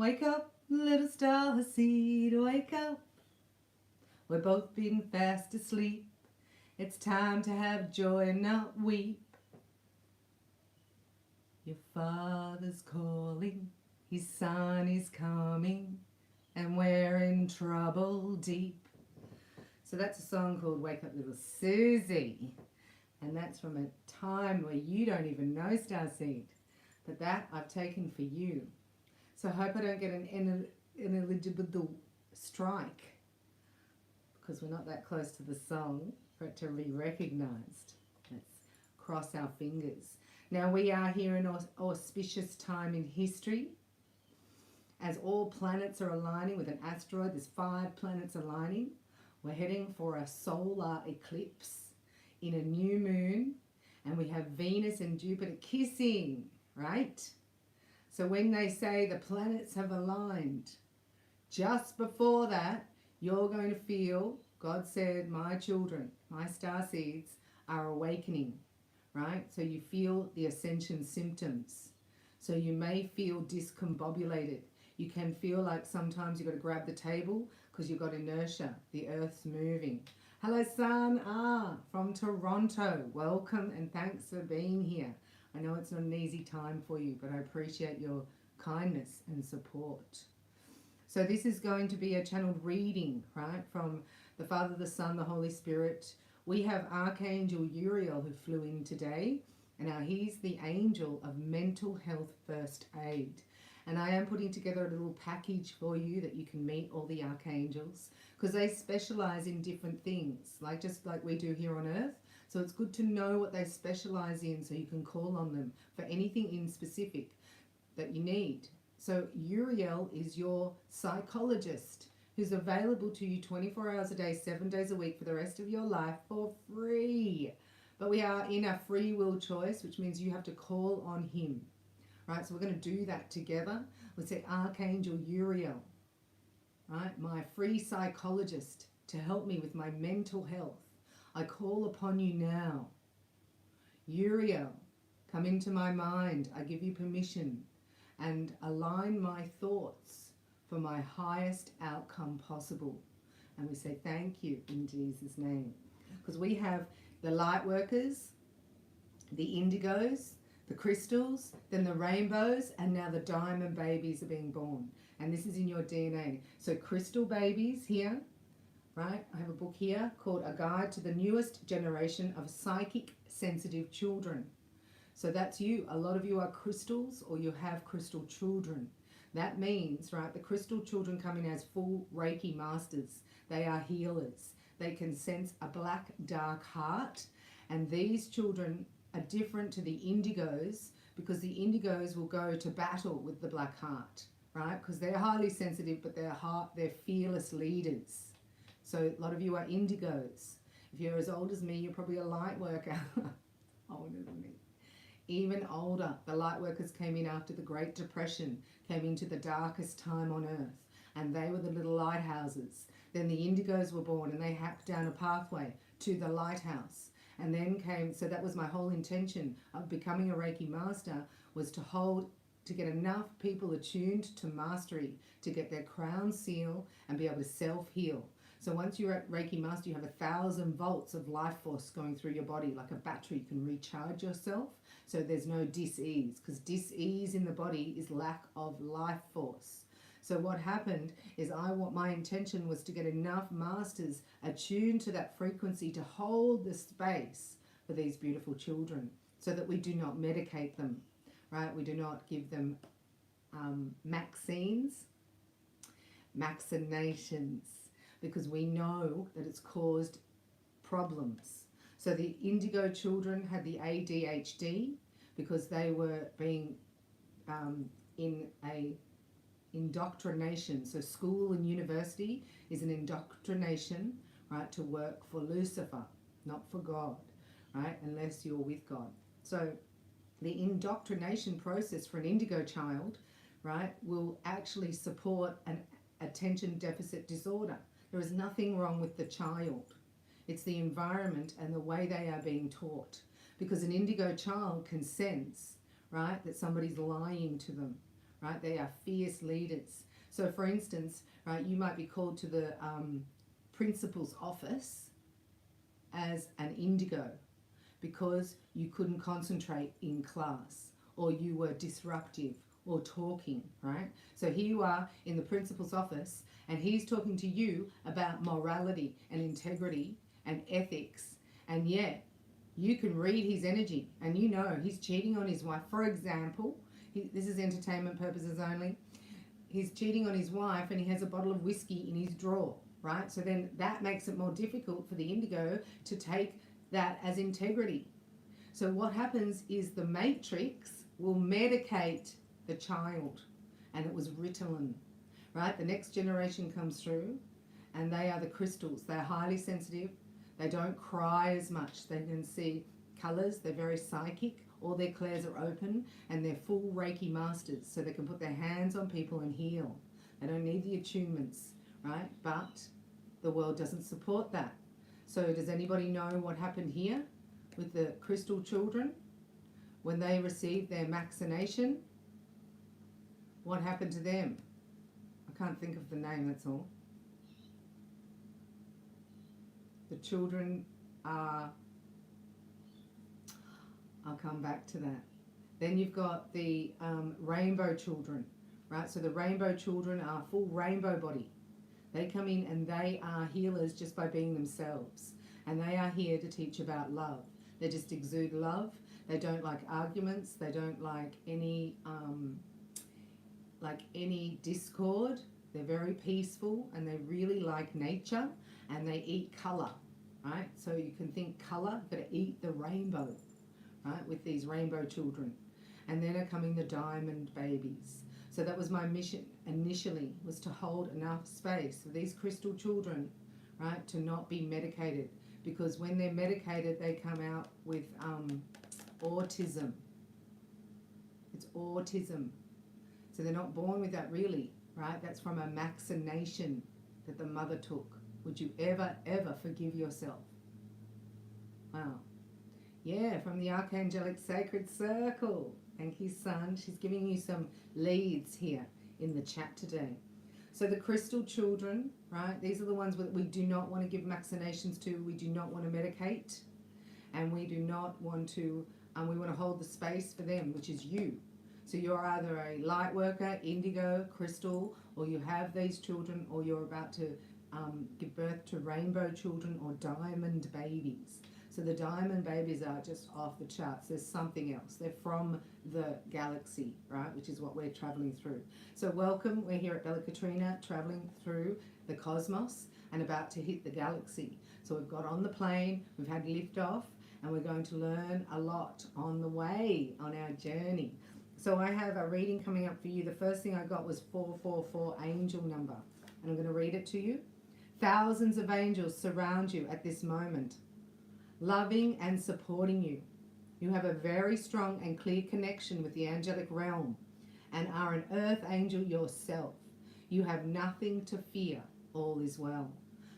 Wake up, little starseed, wake up. We've both been fast asleep. It's time to have joy and not weep. Your father's calling, his son is coming, and we're in trouble deep. So that's a song called Wake Up Little Susie. And that's from a time where you don't even know Starseed. But that I've taken for you. So I hope I don't get an ineligible strike, because we're not that close to the song for it to be recognised. Let's cross our fingers. Now we are here in an auspicious time in history. As all planets are aligning with an asteroid, there's 5 planets aligning. We're heading for a solar eclipse in a new moon, and we have Venus and Jupiter kissing, right? So when they say the planets have aligned, just before that, you're going to feel, God said, my children, my starseeds are awakening, right? So you feel the Ascension Symptoms. So you may feel discombobulated. You can feel like sometimes you've got to grab the table because you've got inertia. The earth's moving. Hello, Sun from Toronto. Welcome and thanks for being here. I know it's not an easy time for you, but I appreciate your kindness and support. So this is going to be a channeled reading, right, from the Father, the Son, the Holy Spirit. We have Archangel Uriel who flew in today, and now he's the angel of mental health first aid. And I am putting together a little package for you that you can meet all the archangels, because they specialize in different things, just like we do here on Earth. So it's good to know what they specialize in so you can call on them for anything in specific that you need. So Uriel is your psychologist who's available to you 24 hours a day, 7 days a week for the rest of your life for free. But we are in a free will choice, which means you have to call on him. Right, so we're going to do that together. We'll say Archangel Uriel, right, my free psychologist to help me with my mental health. I call upon you now. Uriel, come into my mind. I give you permission and align my thoughts for my highest outcome possible. And we say thank you in Jesus' name. Because we have the light workers, the indigos, the crystals, then the rainbows, and now the diamond babies are being born. And this is in your DNA. So crystal babies here, right? I have a book here called A Guide to the Newest Generation of Psychic Sensitive Children. So that's you. A lot of you are crystals or you have crystal children. That means, right, the crystal children come in as full REIKI masters. They are healers. They can sense a black, dark heart. And these children are different to the indigos, because the indigos will go to battle with the black heart, right? Because they're highly sensitive, but they're fearless leaders. So a lot of you are indigos. If you're as old as me, you're probably a light worker. Older than me. Even older. The light workers came in after the Great Depression, came into the darkest time on earth, and they were the little lighthouses. Then the indigos were born, and they hacked down a pathway to the lighthouse. And then came, so that was my whole intention of becoming a REIKI master, was to get enough people attuned to mastery, to get their crown seal and be able to self-heal. So once you're at REIKI master, you have 1,000 volts of life force going through your body, like a battery. You can recharge yourself, so there's no dis-ease, because dis-ease in the body is lack of life force. So what happened is my intention was to get enough masters attuned to that frequency to hold the space for these beautiful children, so that we do not medicate them, right? We do not give them vaccinations, because we know that it's caused problems. So the indigo children had the ADHD because they were being in a indoctrination. So school and university is an indoctrination, right, to work for Lucifer, not for God, right, unless you're with God. So the indoctrination process for an indigo child, right, will actually support an attention deficit disorder. There is nothing wrong with the child. It's the environment and the way they are being taught. Because an indigo child can sense, right, that somebody's lying to them, right? They are fierce leaders. So for instance, right, you might be called to the principal's office as an indigo because you couldn't concentrate in class, or you were disruptive or talking, right? So here you are in the principal's office, and he's talking to you about morality and integrity and ethics, and yet you can read his energy and you know he's cheating on his wife. For example, this is entertainment purposes only. He's cheating on his wife and he has a bottle of whiskey in his drawer, right? So then that makes it more difficult for the indigo to take that as integrity. So what happens is the matrix will medicate the child, and it was Ritalin, right? The next generation comes through and they are the crystals. They're highly sensitive. They don't cry as much. They can see colors. They're very psychic. All their clairs are open, and they're full Reiki masters, so they can put their hands on people and heal. They don't need the attunements, right? But the world doesn't support that. So does anybody know what happened here with the crystal children? When they received their vaccination, what happened to them? I can't think of the name, that's all. The children are... I'll come back to that. Then you've got the rainbow children, right? So the rainbow children are full rainbow body. They come in and they are healers just by being themselves. And they are here to teach about love. They just exude love. They don't like arguments. They don't like any discord. They're very peaceful, and they really like nature, and they eat colour, right? So you can think colour, but eat the rainbow, right, with these rainbow children. And then are coming the diamond babies. So that was my mission initially, was to hold enough space for these crystal children, right, to not be medicated. Because when they're medicated, they come out with autism. It's autism. So they're not born with that really, right? That's from a vaccination that the mother took. Would you ever, ever forgive yourself? Wow. Yeah, from the Archangelic Sacred Circle. Thank you, Sun. She's giving you some leads here in the chat today. So the crystal children, right, these are the ones that we do not want to give vaccinations to. We do not want to medicate. And we do not want to, we want to hold the space for them, which is you. So you're either a light worker, indigo, crystal, or you have these children, or you're about to give birth to rainbow children or diamond babies. So the diamond babies are just off the charts. There's something else. They're from the galaxy, right, which is what we're traveling through. So welcome. We're here at Bella Katrina, traveling through the cosmos and about to hit the galaxy. So we've got on the plane, we've had liftoff, and we're going to learn a lot on the way, on our journey. So I have a reading coming up for you. The first thing I got was 444, angel number. And I'm going to read it to you. Thousands of angels surround you at this moment, loving and supporting you. You have a very strong and clear connection with the angelic realm and are an earth angel yourself. You have nothing to fear. All is well.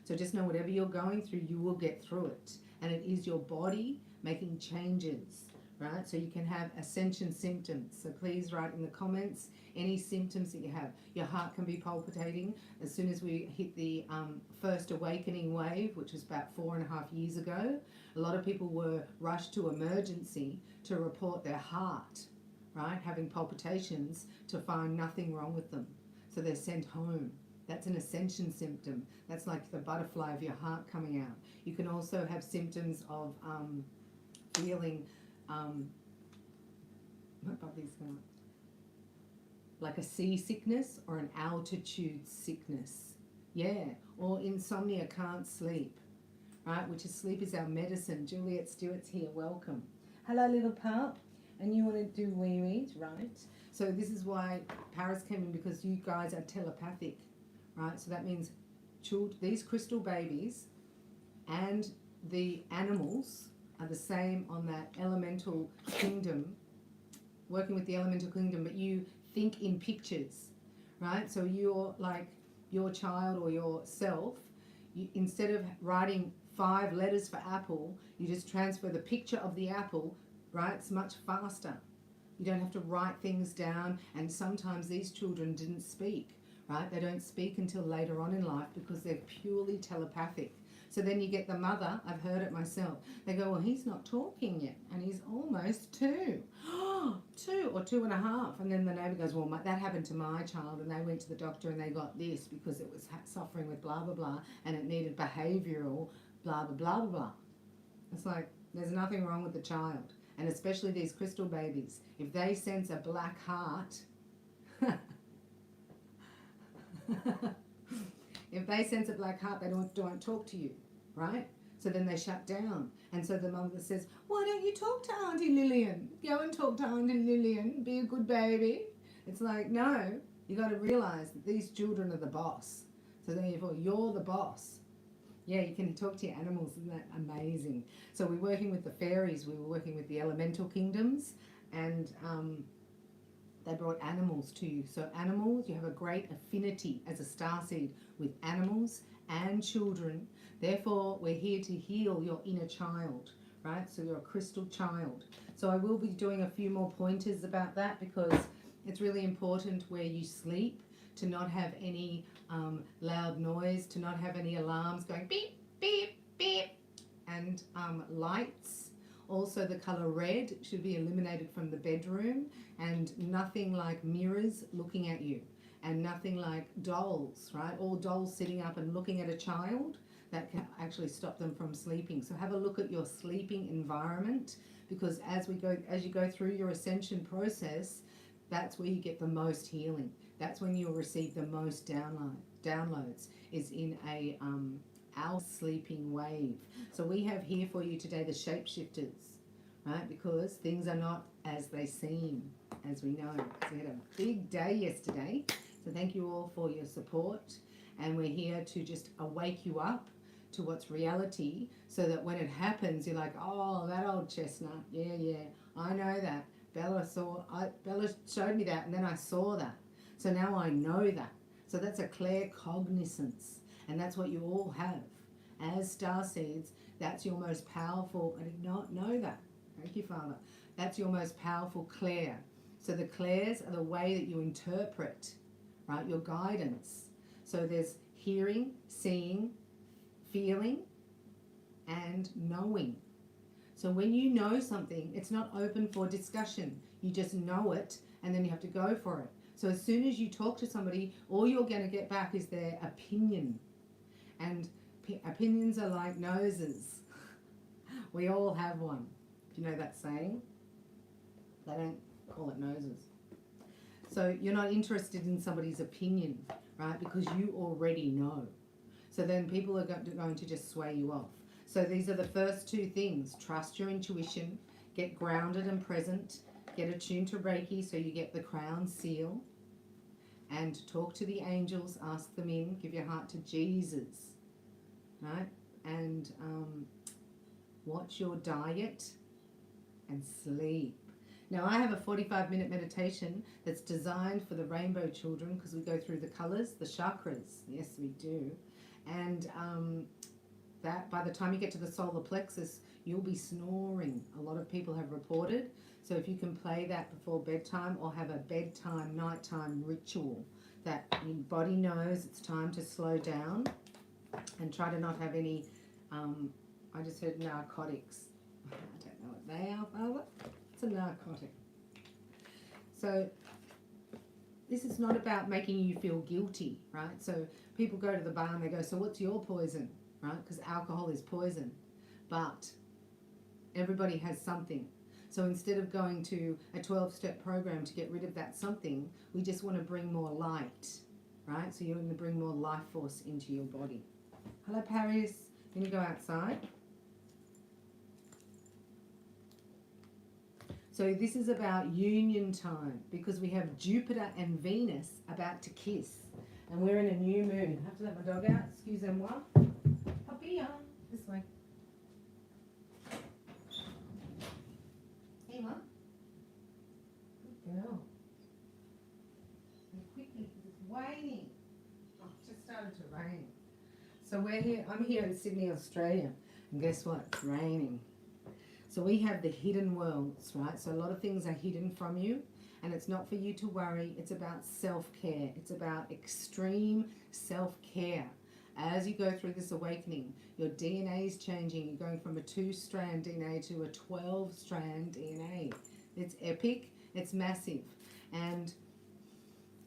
So just know whatever you're going through, you will get through it. And it is your body making changes, right? So you can have ascension symptoms. So please write in the comments any symptoms that you have. Your heart can be palpitating. As soon as we hit the first awakening wave, which was about 4.5 years ago, a lot of people were rushed to emergency to report their heart, right, having palpitations, to find nothing wrong with them. So they're sent home. That's an ascension symptom. That's like the butterfly of your heart coming out. You can also have symptoms of feeling, my puppy's going like a seasickness or an altitude sickness. Yeah, or insomnia, can't sleep, right? Which is sleep is our medicine. Juliet Stewart's here, welcome. Hello, little pup. And you want to do wee-wees, right? So this is why Paris came in, because you guys are telepathic, right? So that means these crystal babies and the animals are the same on that elemental kingdom, working with the elemental kingdom, but you think in pictures, right? So you're like your child or yourself, instead of writing 5 letters for apple, you just transfer the picture of the apple, right? It's much faster, You don't have to write things down, and sometimes these children didn't speak, right? They don't speak until later on in life because they're purely telepathic. So then you get the mother, I've heard it myself, they go, well, he's not talking yet, and he's almost 2. 2 or 2.5. And then the neighbour goes, well, that happened to my child, and they went to the doctor and they got this because it was suffering with blah, blah, blah, and it needed behavioural blah, blah, blah, blah, blah. It's like, there's nothing wrong with the child. And especially these crystal babies, if they sense a black heart, if they sense a black heart, they don't talk to you, right? So then they shut down. And so the mother says, why don't you talk to Auntie Lillian? Go and talk to Auntie Lillian. Be a good baby. It's like, no, you got to realize that these children are the boss. So therefore, you're the boss. Yeah, you can talk to your animals. Isn't that amazing? So we're working with the fairies. We were working with the elemental kingdoms. And they brought animals to you. So animals, you have a great affinity as a starseed with animals and children. Therefore, we're here to heal your inner child, right? So you're a crystal child. So I will be doing a few more pointers about that because it's really important where you sleep to not have any loud noise, to not have any alarms going beep, beep, beep, and lights. Also, the colour red should be eliminated from the bedroom, and nothing like mirrors looking at you, and nothing like dolls, right? All dolls sitting up and looking at a child, that can actually stop them from sleeping. So have a look at your sleeping environment, because as you go through your ascension process, that's where you get the most healing. That's when you'll receive the most downloads, is in a our sleeping wave. So we have here for you today the shapeshifters, right? Because things are not as they seem, as we know. So we had a big day yesterday. So thank you all for your support. And we're here to just awake you up to what's reality, so that when it happens, you're like, oh, that old chestnut. Yeah, I know that. Bella showed me that, and then I saw that. So now I know that. So that's a claircognizance. And that's what you all have. As starseeds, that's your most powerful, I did not know that. Thank you, Father. That's your most powerful clair. So the clairs are the way that you interpret, right, your guidance. So there's hearing, seeing, feeling, and knowing. So when you know something, it's not open for discussion. You just know it, and then you have to go for it. So as soon as you talk to somebody, all you're going to get back is their opinion. And opinions are like noses. We all have one. Do you know that saying? They don't call it noses. So you're not interested in somebody's opinion, right? Because you already know. So then people are going to just sway you off. So these are the first 2 things. Trust your intuition. Get grounded and present. Get attuned to Reiki so you get the crown seal. And talk to the angels. Ask them in. Give your heart to Jesus. Right? And watch your diet and sleep. Now I have a 45-minute meditation that's designed for the rainbow children, because we go through the colours, the chakras. Yes, we do. And that by the time you get to the solar plexus, you'll be snoring. A lot of people have reported. So if you can play that before bedtime, or have a bedtime, nighttime ritual that your body knows it's time to slow down, and try to not have any, I just heard narcotics. I don't know what they are, Father. It's a narcotic. So this is not about making you feel guilty, right? So people go to the bar and they go, so what's your poison, right? Because alcohol is poison. But everybody has something. So instead of going to a 12-step program to get rid of that something, we just want to bring more light, right? So you're going to bring more life force into your body. Hello, Paris. Can you go outside? So this is about union time, because we have Jupiter and Venus about to kiss. And we're in a new moon. I have to let my dog out. Excusez-moi. Puppy, this way. Hey, Mum. Good girl. And quickly, because it's raining. Oh, it just started to rain. So we're here. I'm here in Sydney, Australia. And guess what? It's raining. So we have the hidden worlds, right? So a lot of things are hidden from you, and it's not for you to worry. It's about self-care. It's about extreme self-care. As you go through this awakening, your DNA is changing. You're going from a 2-strand DNA to a 12-strand DNA. It's epic. It's massive. And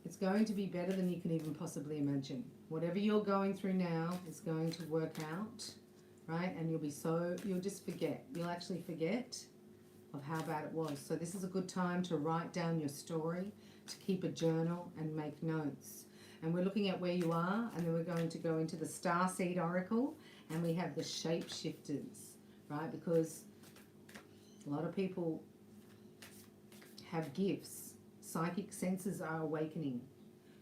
it's going to be better than you can even possibly imagine. Whatever you're going through now is going to work out, right? And you'll just forget. You'll actually forget of how bad it was. So this is a good time to write down your story, to keep a journal and make notes. And we're looking at where you are, and then we're going to go into the Starseed Oracle, and we have the shapeshifters, right? Because a lot of people have gifts. Psychic senses are awakening.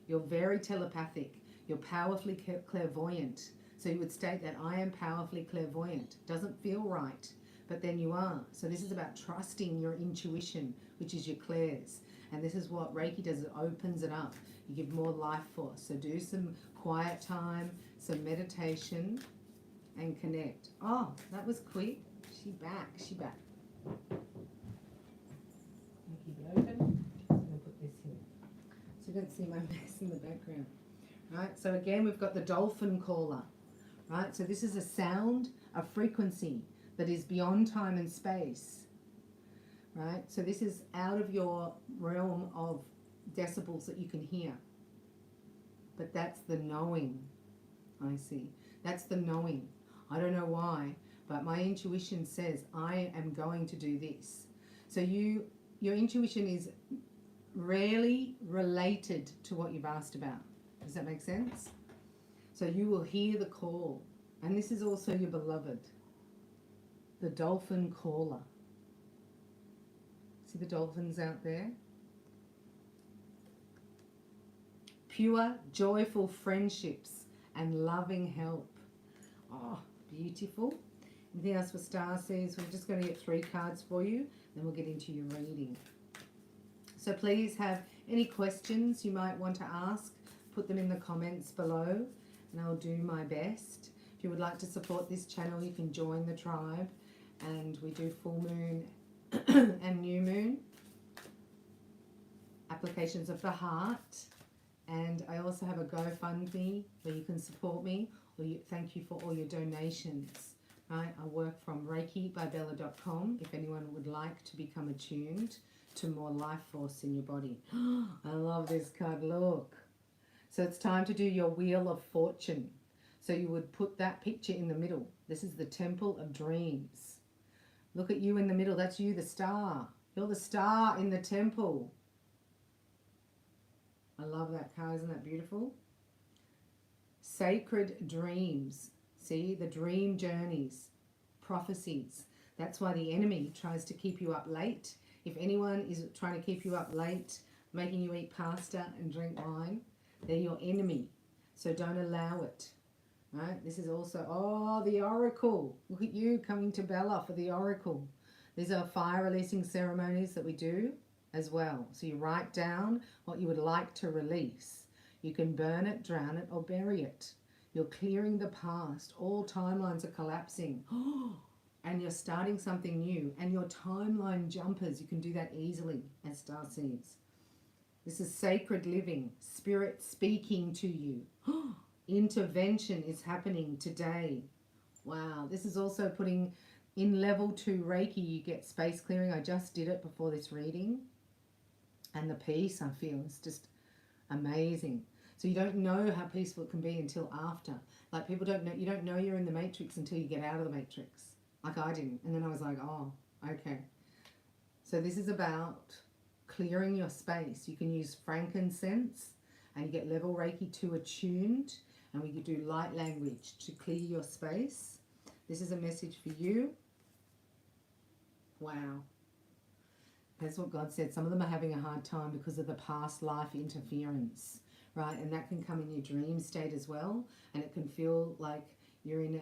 You're very telepathic. You're powerfully clairvoyant. So you would state that I am powerfully clairvoyant. Doesn't feel right, but then you are. So this is about trusting your intuition, which is your clairs. And this is what Reiki does. It opens it up. You give more life force. So do some quiet time, some meditation, and connect. Oh, that was quick. She back. She back. Keep it open. I'm going to put this here so you don't see my mess in the background. Right, so again, we've got the dolphin caller. Right, so this is a sound, a frequency that is beyond time and space. Right, so this is out of your realm of decibels that you can hear. But that's the knowing, I see. That's the knowing. I don't know why, but my intuition says I am going to do this. So your intuition is rarely related to what you've asked about. Does that make sense? So you will hear the call. And this is also your beloved, the dolphin caller. See the dolphins out there? Pure, joyful friendships and loving help. Oh, beautiful. Anything else for Starseeds? We're just going to get 3 cards for you, then we'll get into your reading. So please have any questions you might want to ask, put them in the comments below, and I'll do my best. If you would like to support this channel, you can join the tribe, and we do full moon and new moon applications of the heart. And I also have a GoFundMe where you can support me, or thank you for all your donations. Right? I work from REIKI.com if anyone would like to become attuned to more life force in your body. I love this card, look. So it's time to do your Wheel of Fortune. So you would put that picture in the middle. This is the Temple of Dreams. Look at you in the middle. That's you, the star. You're the star in the temple. I love that card. Isn't that beautiful? Sacred dreams. See, the dream journeys, prophecies. That's why the enemy tries to keep you up late. If anyone is trying to keep you up late, making you eat pasta and drink wine, they're your enemy. So don't allow it. Right? This is also, oh, the Oracle. Look at you coming to Bella for the Oracle. These are fire releasing ceremonies that we do as well. So you write down what you would like to release. You can burn it, drown it, or bury it. You're clearing the past. All timelines are collapsing. And you're starting something new. And your timeline jumpers, you can do that easily as Starseeds. This is sacred living. Spirit speaking to you. Intervention is happening today. Wow. This is also putting in level 2 Reiki. You get space clearing. I just did it before this reading. And the peace I feel is just amazing. So you don't know how peaceful it can be until after. Like people don't know, you don't know you're in the matrix until you get out of the matrix. Like I didn't. And then I was like, oh, okay. So this is about clearing your space. You can use frankincense and you get level Reiki 2 attuned, and we can do light language to clear your space. This is a message for you. Wow. That's what God said. Some of them are having a hard time because of the past life interference, right? And that can come in your dream state as well. And it can feel like you're in,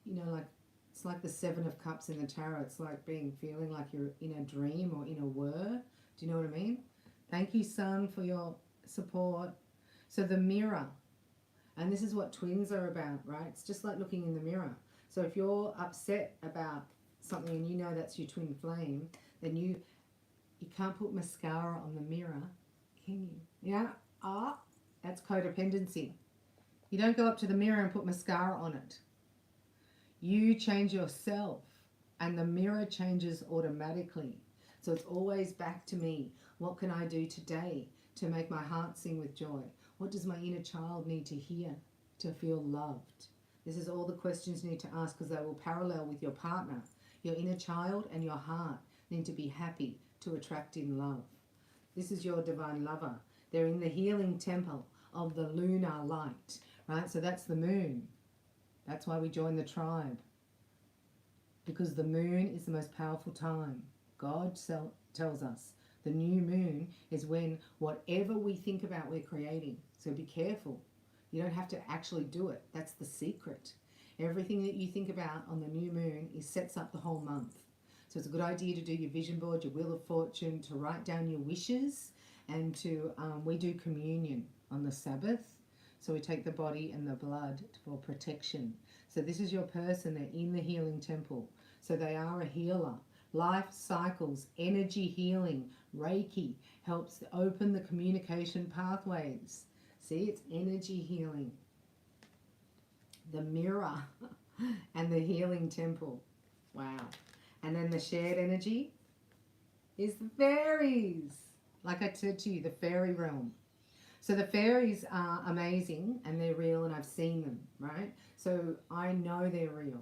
you know, like it's like the 7 of Cups in the Tarot. It's like feeling like you're in a dream or in a whir. Do you know what I mean? Thank you, Sun, for your support. So the mirror. And this is what twins are about, right? It's just like looking in the mirror. So if you're upset about something and you know that's your twin flame, then you can't put mascara on the mirror, can you? Yeah, that's codependency. You don't go up to the mirror and put mascara on it. You change yourself and the mirror changes automatically. So it's always back to me. What can I do today to make my heart sing with joy? What does my inner child need to hear to feel loved? This is all the questions you need to ask, because they will parallel with your partner. Your inner child and your heart need to be happy to attract in love. This is your divine lover. They're in the healing temple of the lunar light, right? So that's the moon. That's why we join the tribe, because the moon is the most powerful time. God tells us the new moon is when whatever we think about, we're creating. So be careful. You don't have to actually do it. That's the secret. Everything that you think about on the new moon sets up the whole month. So it's a good idea to do your vision board, your wheel of fortune, to write down your wishes, and to we do communion on the Sabbath. So we take the body and the blood for protection. So this is your person. They're in the healing temple. So they are a healer. Life cycles, energy healing, REIKI helps open the communication pathways. See, it's energy healing. The mirror and the healing temple. Wow. And then the shared energy is the fairies. Like I said to you, the fairy realm. So the fairies are amazing and they're real, and I've seen them, right? So I know they're real,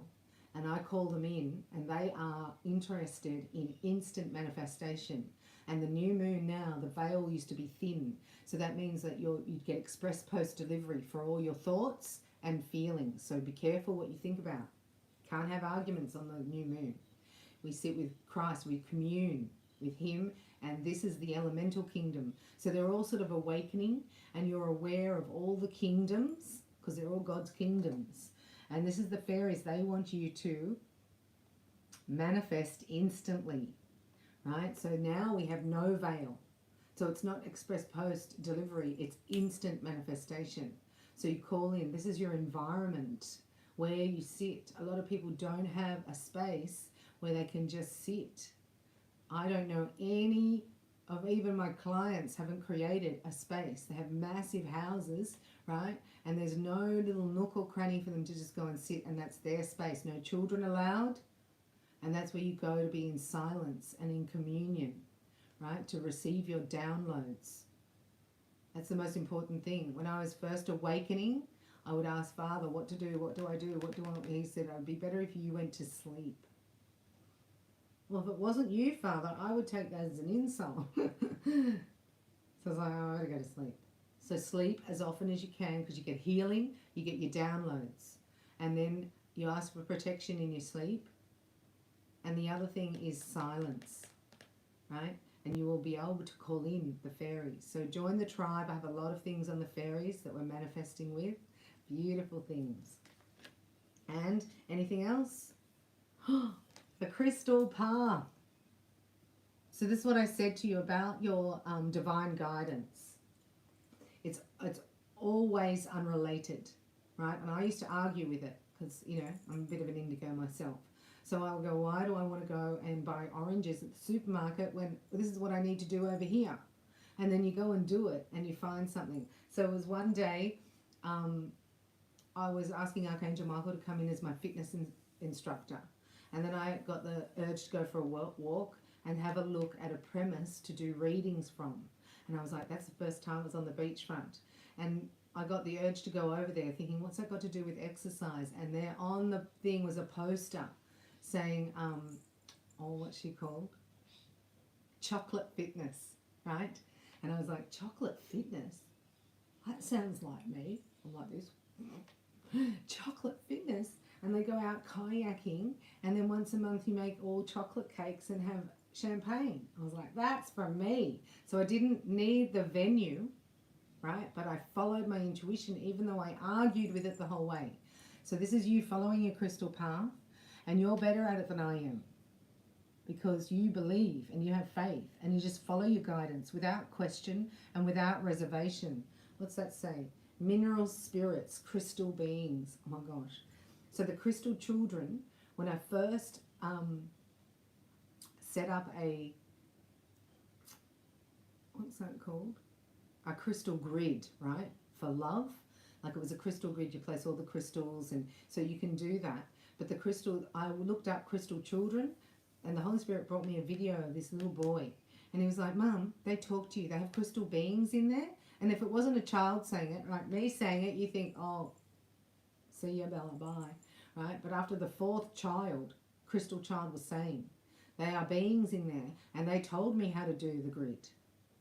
and I call them in, and they are interested in instant manifestation. And the new moon now, the veil used to be thin. So that means that you'd get express post delivery for all your thoughts and feelings. So be careful what you think about. Can't have arguments on the new moon. We sit with Christ, we commune with him, and this is the elemental kingdom. So they're all sort of awakening, and you're aware of all the kingdoms, because they're all God's kingdoms. And this is the fairies. They want you to manifest instantly, right? So now we have no veil. So it's not express post delivery, it's instant manifestation. So you call in. This is your environment where you sit. A lot of people don't have a space where they can just sit. I don't know any of even my clients haven't created a space. They have massive houses, right? And there's no little nook or cranny for them to just go and sit, and that's their space. No children allowed. And that's where you go to be in silence and in communion, right? To receive your downloads. That's the most important thing. When I was first awakening, I would ask Father, what to do? What do I do? What do I? He said, it would be better if you went to sleep. Well, if it wasn't you, Father, I would take that as an insult. So I was like, oh, I gotta go to sleep. So sleep as often as you can, because you get healing, you get your downloads. And then you ask for protection in your sleep. And the other thing is silence, right? And you will be able to call in the fairies. So join the tribe. I have a lot of things on the fairies that we're manifesting with. Beautiful things. And anything else? The crystal path. So this is what I said to you about your divine guidance. It's always unrelated, right? And I used to argue with it because, you know, I'm a bit of an indigo myself. So I'll go, why do I want to go and buy oranges at the supermarket when this is what I need to do over here? And then you go and do it and you find something. So it was one day I was asking Archangel Michael to come in as my fitness instructor. And then I got the urge to go for a walk and have a look at a premise to do readings from. And I was like, that's the first time I was on the beachfront. And I got the urge to go over there thinking, what's that got to do with exercise? And there on the thing was a poster saying, what's she called? Chocolate fitness, right? And I was like, chocolate fitness? That sounds like me. I'm like this. Chocolate fitness? And they go out kayaking, and then once a month you make all chocolate cakes and have champagne. I was like, that's for me. So I didn't need the venue, right? But I followed my intuition, even though I argued with it the whole way. So this is you following your crystal path, and you're better at it than I am, because you believe and you have faith and you just follow your guidance without question and without reservation. What's that say? Mineral spirits, crystal beings. Oh my gosh. So the crystal children, when I first set up a, what's that called? A crystal grid, right? For love. Like it was a crystal grid, you place all the crystals, and so you can do that. But the crystal, I looked up crystal children, and the Holy Spirit brought me a video of this little boy. And he was like, Mum, they talk to you. They have crystal beings in there. And if it wasn't a child saying it, like me saying it, you think, oh, see ya, Bella, bye. Right? But after the fourth child, crystal child was saying, they are beings in there, and they told me how to do the grid.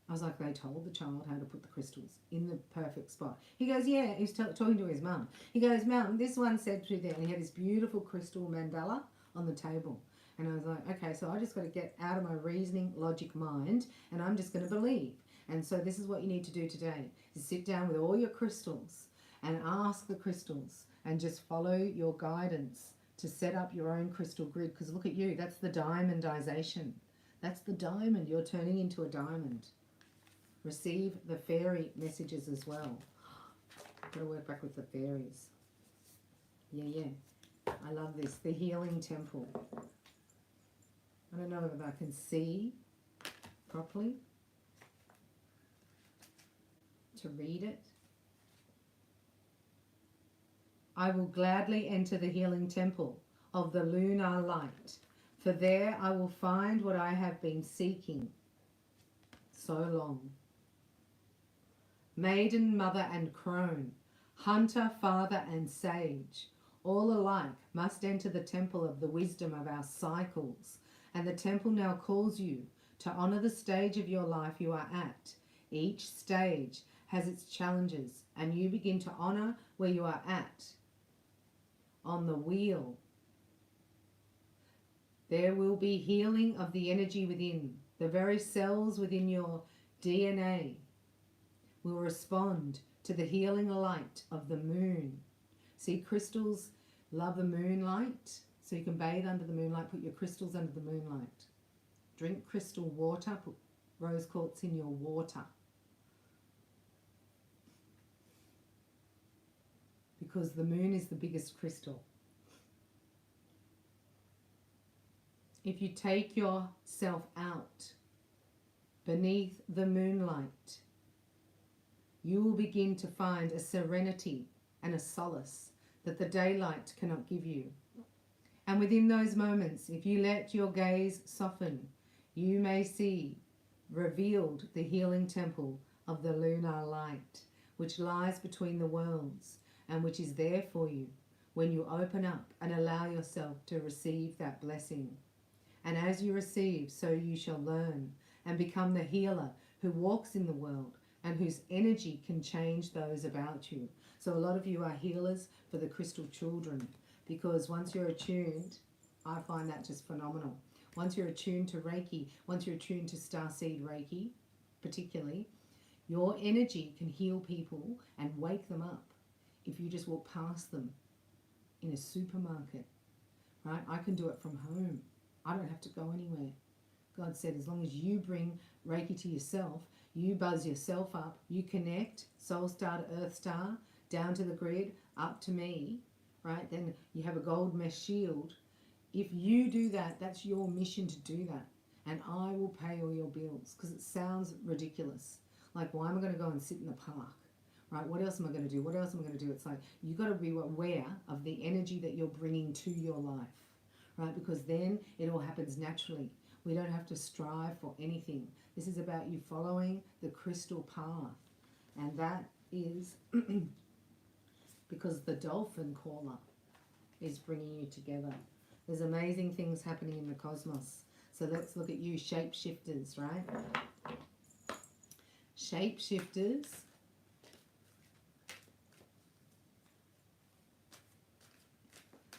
I was like, they told the child how to put the crystals in the perfect spot. He goes, yeah, he's talking to his mum. He goes, Mum, this one said to there, and he had this beautiful crystal mandala on the table. And I was like, okay, so I just got to get out of my reasoning, logic mind, and I'm just going to believe. And so this is what you need to do today, is sit down with all your crystals and ask the crystals and just follow your guidance to set up your own crystal grid. Because look at you, that's the diamondization. That's the diamond. You're turning into a diamond. Receive the fairy messages as well. Got to work back with the fairies. Yeah. I love this. The healing temple. I don't know if I can see properly to read it. I will gladly enter the healing temple of the lunar light, for there I will find what I have been seeking so long. Maiden, mother and crone, hunter, father and sage, all alike must enter the temple of the wisdom of our cycles, and the temple now calls you to honor the stage of your life you are at. Each stage has its challenges, and you begin to honor where you are at. On the wheel, there will be healing of the energy within. The very cells within your DNA will respond to the healing light of the moon. See, crystals love the moonlight, so you can bathe under the moonlight, put your crystals under the moonlight. Drink crystal water, put rose quartz in your water. Because the moon is the biggest crystal. If you take yourself out beneath the moonlight, you will begin to find a serenity and a solace that the daylight cannot give you. And within those moments, if you let your gaze soften, you may see revealed the healing temple of the lunar light, which lies between the worlds and which is there for you when you open up and allow yourself to receive that blessing. And as you receive, so you shall learn and become the healer who walks in the world and whose energy can change those about you. So a lot of you are healers for the crystal children, because once you're attuned, I find that just phenomenal. Once you're attuned to Reiki, once you're attuned to Starseed Reiki, particularly, your energy can heal people and wake them up if you just walk past them in a supermarket, right? I can do it from home. I don't have to go anywhere. God said, as long as you bring Reiki to yourself, you buzz yourself up, you connect, soul star to earth star, down to the grid, up to me, right? Then you have a gold mesh shield. If you do that, that's your mission to do that. And I will pay all your bills, because it sounds ridiculous. Like, why am I going to go and sit in the park? Right? What else am I going to do? What else am I going to do? It's like, you've got to be aware of the energy that you're bringing to your life, right? Because then it all happens naturally. We don't have to strive for anything. This is about you following the crystal path. And that is because the dolphin caller is bringing you together. There's amazing things happening in the cosmos. So let's look at you, shapeshifters, right? Shapeshifters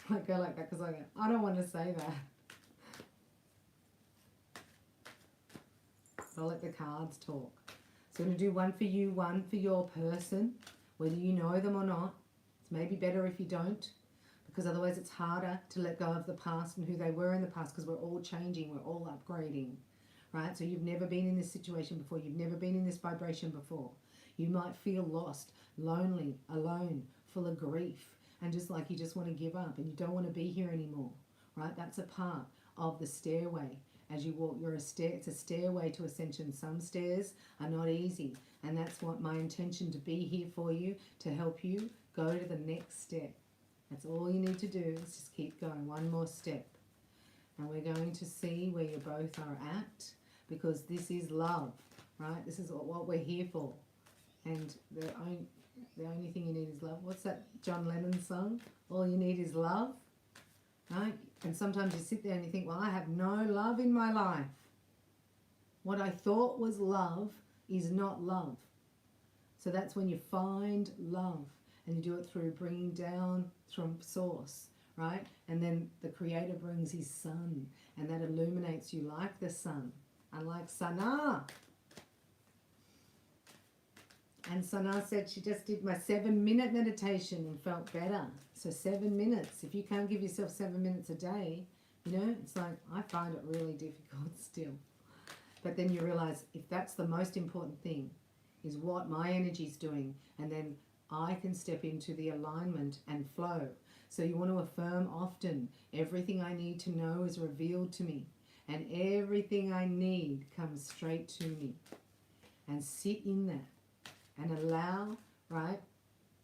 I go like that because I don't want to say that. I'll let the cards talk. So I'm going to do one for you, one for your person, whether you know them or not. It's maybe better if you don't, because otherwise it's harder to let go of the past and who they were in the past, because we're all changing, we're all upgrading, right? So you've never been in this situation before. You've never been in this vibration before. You might feel lost, lonely, alone, full of grief, and just like you just want to give up and you don't want to be here anymore, right? That's a part of the stairway. As you walk, it's a stairway to ascension. Some stairs are not easy, and that's what my intention to be here for you, to help you go to the next step. That's all you need to do, is just keep going, one more step. And we're going to see where you both are at, because this is love, right? This is what we're here for. And the only thing you need is love. What's that John Lennon song? All you need is love, right? And sometimes you sit there and you think, well, I have no love in my life. What I thought was love is not love. So that's when you find love, and you do it through bringing down from source, right? And then the Creator brings his sun, and that illuminates you like the sun, unlike Sana. And Sana said she just did my 7-minute meditation and felt better. So 7 minutes. If you can't give yourself 7 minutes a day, you know, it's like, I find it really difficult still. But then you realize, if that's the most important thing, is what my energy's doing, and then I can step into the alignment and flow. So you want to affirm often, everything I need to know is revealed to me, and everything I need comes straight to me. And sit in that and allow, right,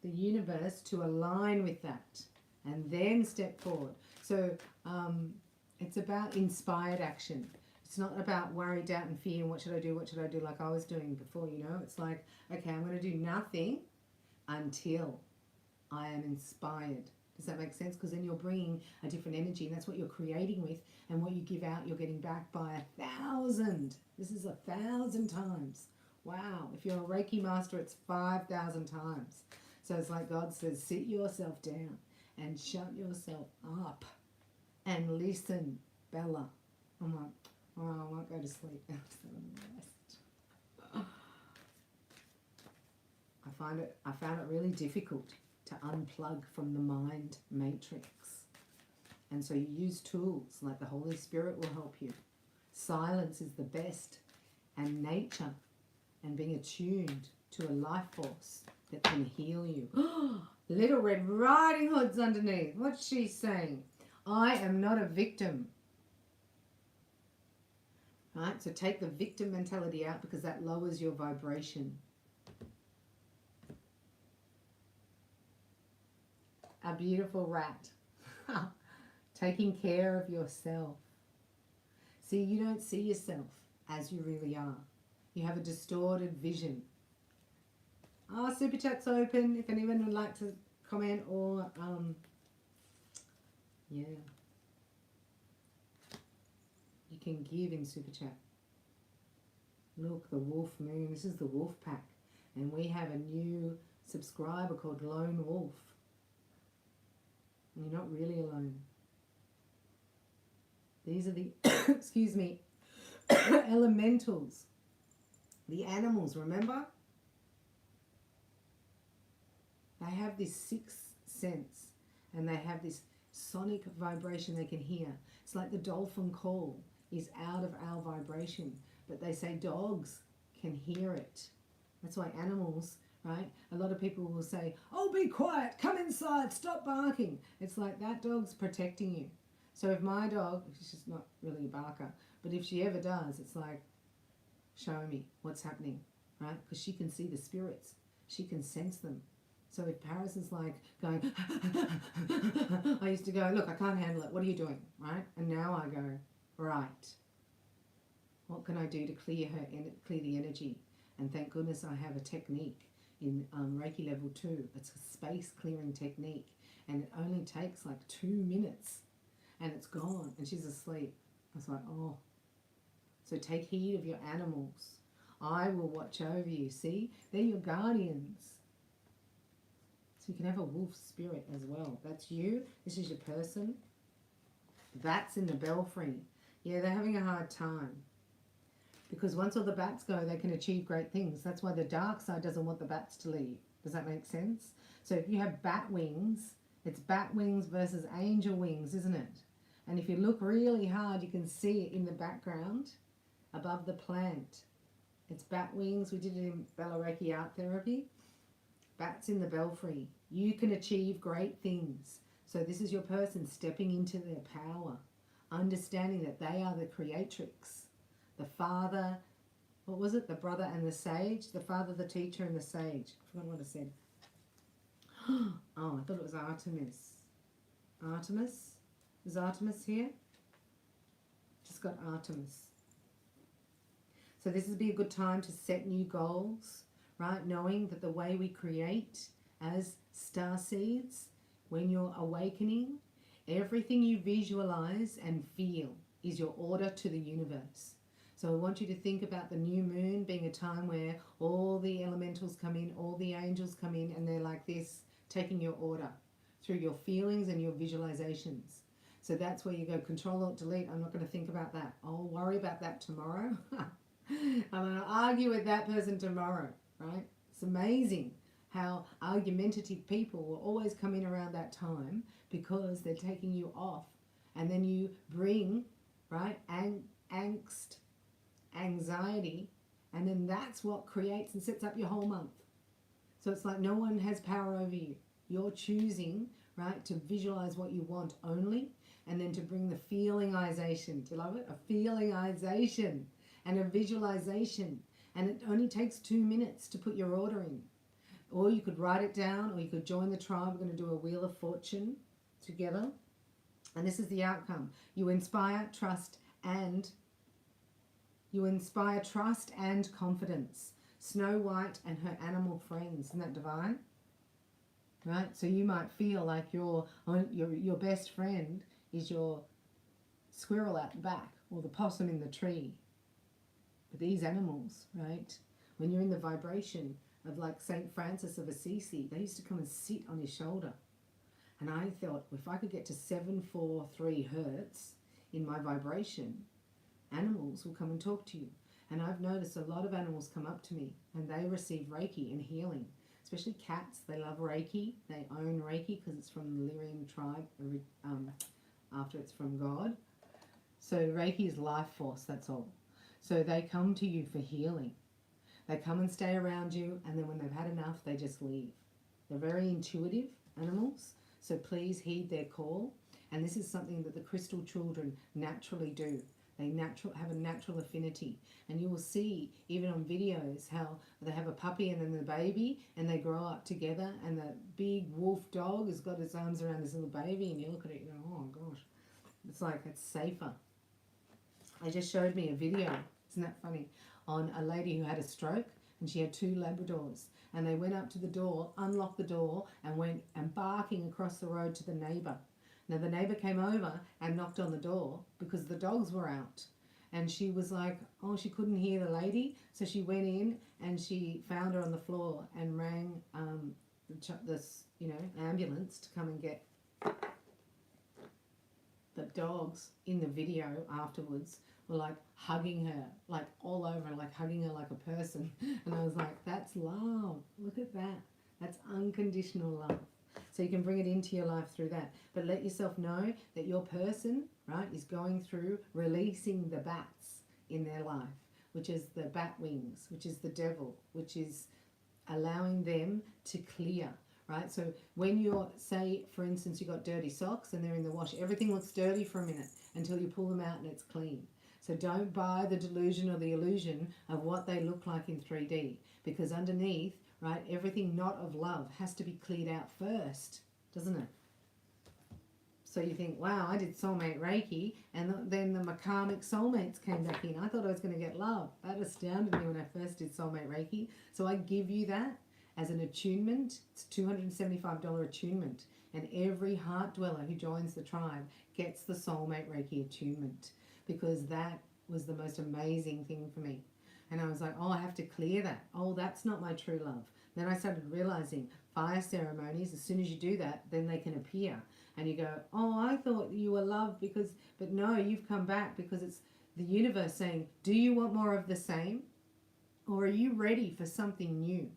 the universe to align with that, and then step forward. So it's about inspired action. It's not about worry, doubt and fear and what should I do like I was doing before, you know. It's like, okay, I'm going to do nothing until I am inspired. Does that make sense? Because then you're bringing a different energy, and that's what you're creating with, and what you give out, you're getting back by 1,000. This is 1,000 times. Wow. If you're a Reiki master, it's 5,000 times. So it's like God says, sit yourself down and shut yourself up and listen, Bella. I'm like, oh, I won't go to sleep now. I found it really difficult to unplug from the mind matrix. And so you use tools like the Holy Spirit will help you. Silence is the best, and nature, and being attuned to a life force that can heal you. Little Red Riding Hood's underneath. What's she saying? I am not a victim. Right? So take the victim mentality out, because that lowers your vibration. A beautiful rat. Taking care of yourself. See, you don't see yourself as you really are. You have a distorted vision. Super Chat's open if anyone would like to comment, or yeah, you can give in Super Chat. Look, the Wolf Moon. This is the Wolf Pack, and we have a new subscriber called Lone Wolf. And you're not really alone. These are the excuse me, elementals, the animals. Remember, they have this sixth sense, and they have this sonic vibration they can hear. It's like the dolphin call is out of our vibration, but they say dogs can hear it. That's why animals, right? A lot of people will say, oh, be quiet, come inside, stop barking. It's like that dog's protecting you. So if my dog, she's not really a barker, but if she ever does, it's like, show me what's happening, right? Because she can see the spirits. She can sense them. So if Paris is like going, I used to go, look, I can't handle it. What are you doing, right? And now I go, right. What can I do to clear the energy? And thank goodness I have a technique in Reiki level 2. It's a space clearing technique, and it only takes like 2 minutes, and it's gone, and she's asleep. I was like, oh. So take heed of your animals. I will watch over you. See, they're your guardians. So you can have a wolf spirit as well. That's you. This is your person. Bats in the belfry. Yeah, they're having a hard time. Because once all the bats go, they can achieve great things. That's why the dark side doesn't want the bats to leave. Does that make sense? So if you have bat wings, it's bat wings versus angel wings, isn't it? And if you look really hard, you can see it in the background above the plant. It's bat wings. We did it in Bella Reiki Art Therapy. Bats in the belfry. You can achieve great things. So this is your person stepping into their power, understanding that they are the creatrix. The father, what was it? The brother and the sage? The father, the teacher, and the sage. I forgot what I said. Oh, I thought it was Artemis. Artemis? Is Artemis here? Just got Artemis. So this would be a good time to set new goals, right? Knowing that the way we create as star seeds, when you're awakening, everything you visualize and feel is your order to the universe. So I want you to think about the new moon being a time where all the elementals come in, all the angels come in, and they're like this, taking your order through your feelings and your visualizations. So that's where you go, Control, Alt, Delete. I'm not going to think about that. I'll worry about that tomorrow. I'm going to argue with that person tomorrow, right? It's amazing how argumentative people will always come in around that time because they're taking you off. And then you bring, right, angst, anxiety, and then that's what creates and sets up your whole month. So it's like no one has power over you. You're choosing, right, to visualize what you want only, and then to bring the feelingization. Do you love it? A feelingization and a visualization. And it only takes 2 minutes to put your order in. Or you could write it down, or you could join the tribe. We're going to do a Wheel of Fortune together. And this is the outcome. You inspire trust and confidence. Snow White and her animal friends. Isn't that divine? Right? So you might feel like your best friend is your squirrel out the back or the possum in the tree. But these animals, right? When you're in the vibration of like St. Francis of Assisi, they used to come and sit on his shoulder. And I thought, if I could get to 743 hertz in my vibration, animals will come and talk to you. And I've noticed a lot of animals come up to me and they receive Reiki and healing. Especially cats, they love Reiki. They own Reiki because it's from the Lyrian tribe after it's from God. So Reiki is life force, that's all. So they come to you for healing. They come and stay around you, and then when they've had enough, they just leave. They're very intuitive animals, so please heed their call. And this is something that the crystal children naturally do. They have a natural affinity. And you will see, even on videos, how they have a puppy and then the baby, and they grow up together, and the big wolf dog has got its arms around this little baby, and you look at it and you go, oh gosh. It's like, it's safer. They just showed me a video, isn't that funny, on a lady who had a stroke, and she had 2 Labradors. And they went up to the door, unlocked the door, and went and barking across the road to the neighbour. Now the neighbour came over and knocked on the door because the dogs were out. And she was like, oh, she couldn't hear the lady. So she went in and she found her on the floor and rang this ambulance to come and get the dogs. In the video afterwards were like hugging her, like all over, like hugging her like a person. And I was like, that's love. Look at that. That's unconditional love. So you can bring it into your life through that. But let yourself know that your person, right, is going through releasing the bats in their life, which is the bat wings, which is the devil, which is allowing them to clear, right? So when you're, say, for instance, you got dirty socks and they're in the wash, everything looks dirty for a minute until you pull them out and it's clean. So don't buy the delusion or the illusion of what they look like in 3D, because underneath, right, everything not of love has to be cleared out first, doesn't it? So you think, wow, I did soulmate Reiki, and then the karmic soulmates came back in. I thought I was going to get love. That astounded me when I first did soulmate Reiki. So I give you that as an attunement. It's $275 attunement. And every heart dweller who joins the tribe gets the soulmate Reiki attunement, because that was the most amazing thing for me. And I was like, oh, I have to clear that. Oh, that's not my true love. Then I started realizing fire ceremonies, as soon as you do that, then they can appear. And you go, oh, I thought you were loved because, but no, you've come back because it's the universe saying, do you want more of the same? Or are you ready for something new?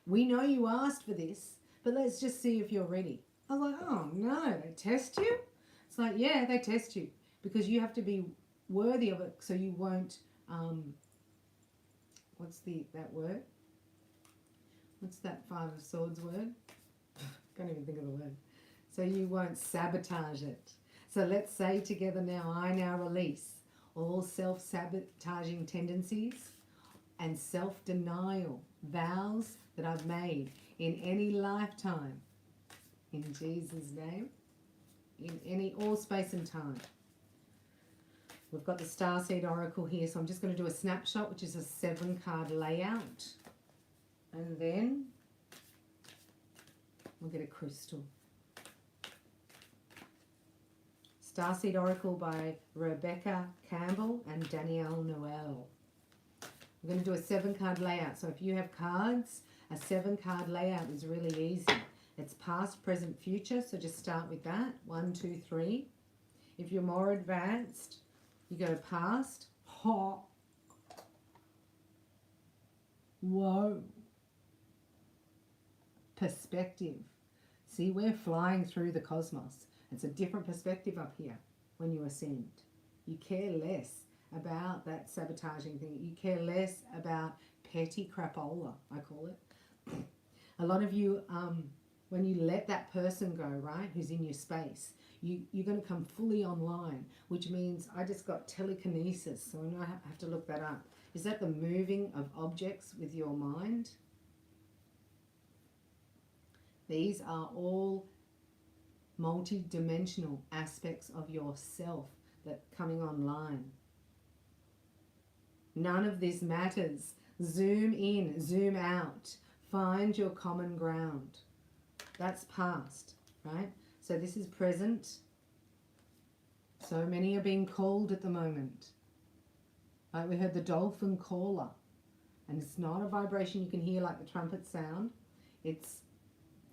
We know you asked for this, but let's just see if you're ready. I was like, oh no, they test you? It's like, yeah, they test you because you have to be worthy of it, so you won't, what's that word? What's that 5 of Swords word? Can't even think of the word. so you won't sabotage it. So let's say together now, I now release all self-sabotaging tendencies and self-denial vows that I've made in any lifetime. In Jesus' name, in any all space and time. We've got the Starseed Oracle here, so I'm just going to do a snapshot, which is a 7-card layout. And then we'll get a crystal. Starseed Oracle by Rebecca Campbell and Danielle Noel. We're going to do a 7-card layout. So if you have cards, a 7-card layout is really easy. It's past, present, future. So just start with that. 1, 2, 3. If you're more advanced, you go past. Ha. Whoa. Perspective. See, we're flying through the cosmos. It's a different perspective up here when you ascend. You care less about that sabotaging thing. You care less about petty crapola, I call it. A lot of you, when you let that person go, right, who's in your space, you're going to come fully online, which means I just got telekinesis, so I have to look that up. Is that the moving of objects with your mind? These are all multi-dimensional aspects of yourself that coming online. None of this matters. Zoom in, zoom out. Find your common ground. That's past, right? So this is present. So many are being called at the moment. Right? We heard the dolphin caller. And it's not a vibration you can hear like the trumpet sound. It's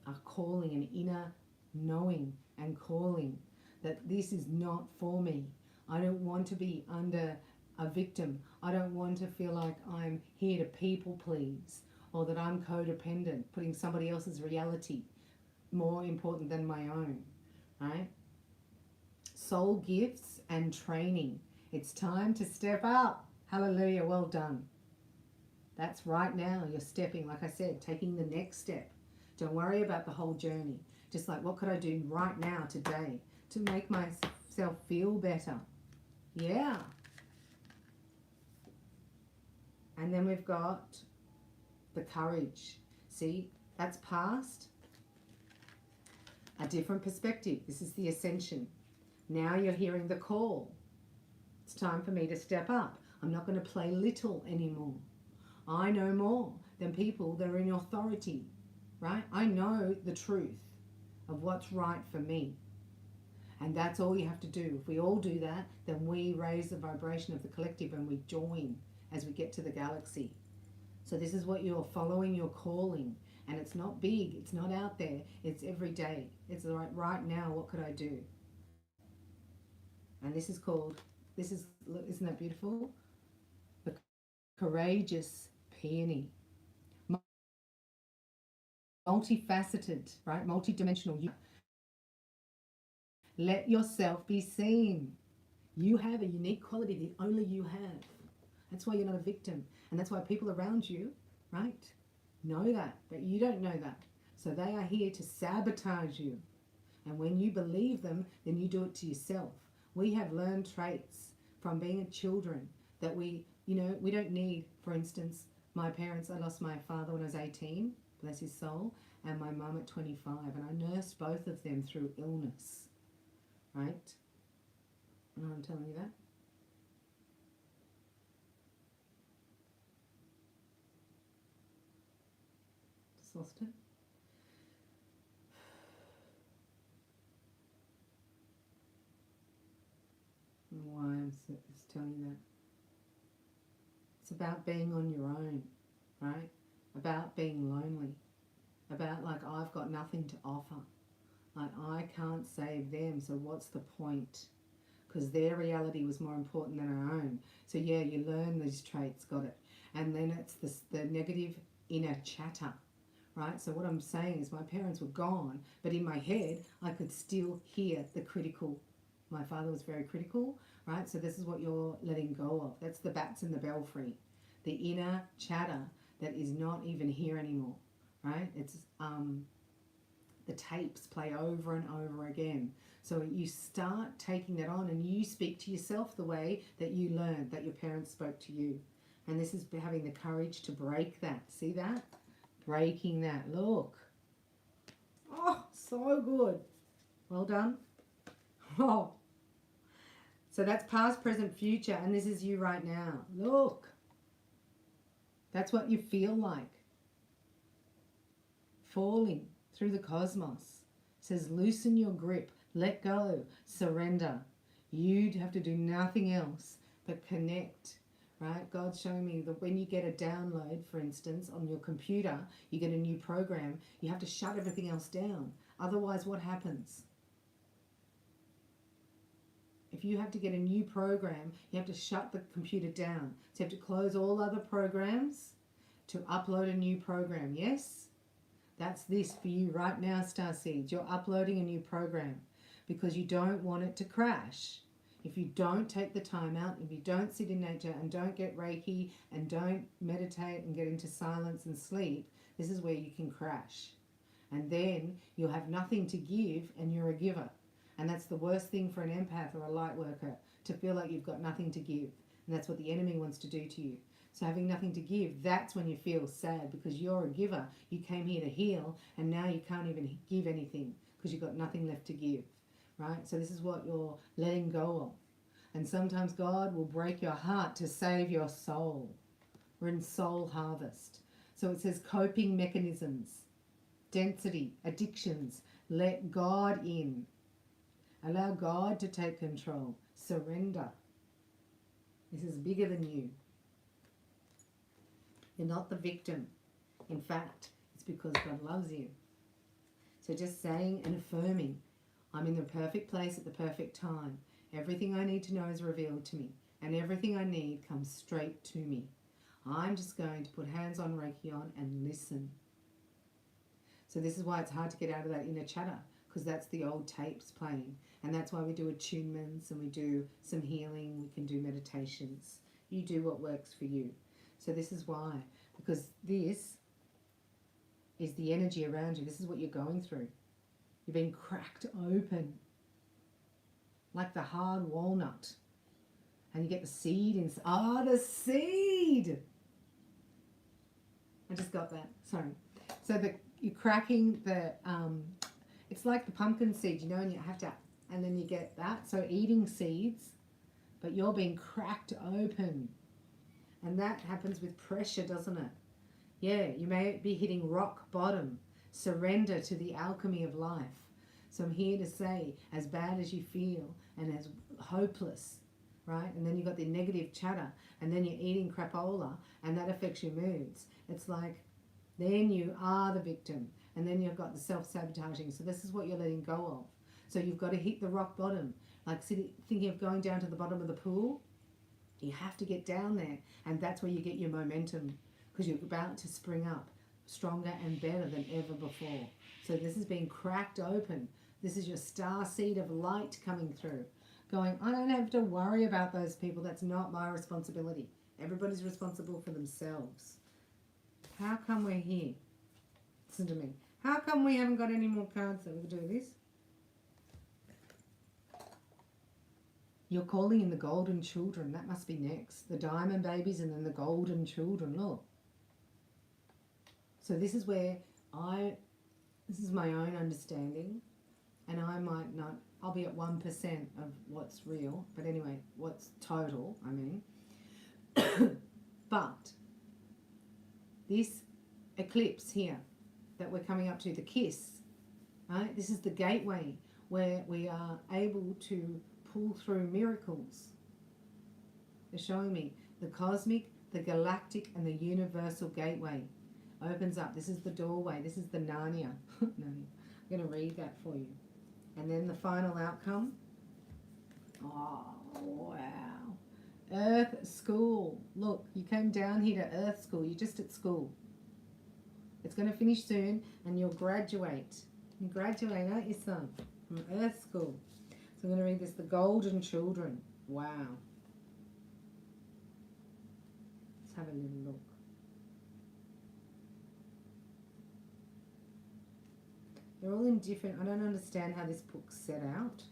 a calling, an inner knowing and calling that this is not for me. I don't want to be under a victim. I don't want to feel like I'm here to people please, or that I'm codependent, putting somebody else's reality more important than my own, right? Soul gifts and training. It's time to step up. Hallelujah, well done. That's right now. You're stepping, like I said, taking the next step. Don't worry about the whole journey. Just like, what could I do right now, today, to make myself feel better? Yeah. And then we've got the courage. See, that's past. A different perspective. This is the ascension. Now you're hearing the call. It's time for me to step up. I'm not going to play little anymore. I know more than people that are in authority, right? I know the truth of what's right for me. And that's all you have to do. If we all do that, then we raise the vibration of the collective and we join as we get to the galaxy. So this is what you're following, your calling. And it's not big, it's not out there, it's every day. It's like, right now, what could I do? And this is called, isn't that beautiful? The courageous peony. Multifaceted, right? Multidimensional. Let yourself be seen. You have a unique quality that only you have. That's why you're not a victim. And that's why people around you, right, know that. But you don't know that. So they are here to sabotage you. And when you believe them, then you do it to yourself. We have learned traits from being children that we don't need. For instance, my parents, I lost my father when I was 18, bless his soul, and my mum at 25. And I nursed both of them through illness, right? And I'm telling you that. Just lost it. Why I'm just telling you that. It's about being on your own, right? About being lonely. About like, I've got nothing to offer. Like, I can't save them, so what's the point? Because their reality was more important than our own. So yeah, you learn these traits, got it. And then it's the negative inner chatter, right? So what I'm saying is my parents were gone, but in my head, I could still hear the critical. My father was very critical, right? So this is what you're letting go of. That's the bats in the belfry. The inner chatter that is not even here anymore, right? It's the tapes play over and over again. So you start taking that on and you speak to yourself the way that you learned, that your parents spoke to you. And this is having the courage to break that. See that? Breaking that. Look. Oh, so good. Well done. Oh. So that's past, present, future, and this is you right now. Look. That's what you feel like. Falling through the cosmos. It says loosen your grip, let go, surrender. You'd have to do nothing else but connect, right? God's showing me that when you get a download, for instance, on your computer, you get a new program, you have to shut everything else down. Otherwise, what happens? If you have to get a new program, you have to shut the computer down. So you have to close all other programs to upload a new program. Yes? That's this for you right now, Starseeds. You're uploading a new program because you don't want it to crash. If you don't take the time out, if you don't sit in nature and don't get Reiki and don't meditate and get into silence and sleep, this is where you can crash. And then you'll have nothing to give and you're a giver. And that's the worst thing for an empath or a light worker, to feel like you've got nothing to give. And that's what the enemy wants to do to you. So having nothing to give, that's when you feel sad, because you're a giver. You came here to heal and now you can't even give anything because you've got nothing left to give, right? So this is what you're letting go of. And sometimes God will break your heart to save your soul. We're in soul harvest. So it says coping mechanisms, density, addictions. Let God in. Allow God to take control. Surrender. This is bigger than you. You're not the victim. In fact, it's because God loves you. So just saying and affirming, I'm in the perfect place at the perfect time. Everything I need to know is revealed to me, and everything I need comes straight to me. I'm just going to put hands on Reiki on and listen. So this is why it's hard to get out of that inner chatter, because that's the old tapes playing. And that's why we do attunements and we do some healing. We can do meditations. You do what works for you. So this is why, because this is the energy around you. This is what you're going through. You've been cracked open like the hard walnut. And you get the seed inside. Ah, the seed! I just got that. Sorry. So you're cracking the... it's like the pumpkin seed, you know, and you have to... And then you get that. So eating seeds, but you're being cracked open. And that happens with pressure, doesn't it? Yeah, you may be hitting rock bottom. Surrender to the alchemy of life. So I'm here to say, as bad as you feel and as hopeless, right? And then you've got the negative chatter, and then you're eating crapola, and that affects your moods. It's like, then you are the victim, and then you've got the self-sabotaging. So this is what you're letting go of. So you've got to hit the rock bottom. Like thinking of going down to the bottom of the pool, you have to get down there, and that's where you get your momentum, because you're about to spring up stronger and better than ever before. So this is being cracked open. This is your star seed of light coming through, going, I don't have to worry about those people. That's not my responsibility. Everybody's responsible for themselves. How come we're here? Listen to me. How come we haven't got any more cards that we can do this? You're calling in the golden children. That must be next. The diamond babies and then the golden children. Look. So this is where this is my own understanding, and I might not, I'll be at 1% of what's real, but anyway, what's total, I mean. But this eclipse here that we're coming up to, the kiss, right? This is the gateway where we are able to pull through miracles. They're showing me the cosmic, the galactic, and the universal gateway opens up. This is the doorway. This is the Narnia. I'm going to read that for you. And then the final outcome. Oh, wow. Earth School. Look, you came down here to Earth School. You're just at school. It's going to finish soon and you'll graduate. You graduate, aren't you, son? From Earth School. So I'm going to read this. The Golden Children. Wow. Let's have a little look. They're all in different, I don't understand how this book's set out.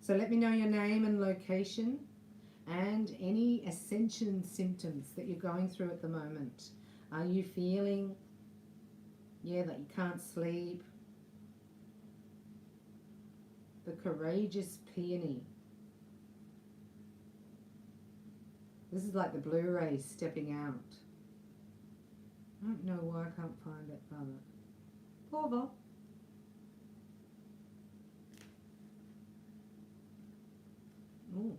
So let me know your name and location and any ascension symptoms that you're going through at the moment. Are you feeling, that you can't sleep? The courageous peony. This is like the Blu-ray stepping out. I don't know why I can't find it, Father. Pauvre. Ooh.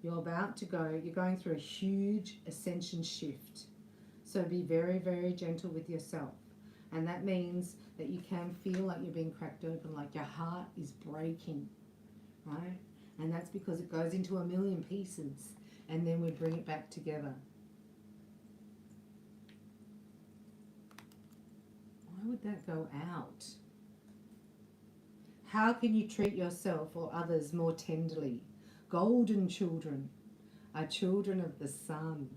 You're about to go, you're going through a huge ascension shift. So be very, very gentle with yourself. And that means that you can feel like you're being cracked open, like your heart is breaking, right? And that's because it goes into a million pieces and then we bring it back together. Why would that go out? How can you treat yourself or others more tenderly? Golden children are children of the sun.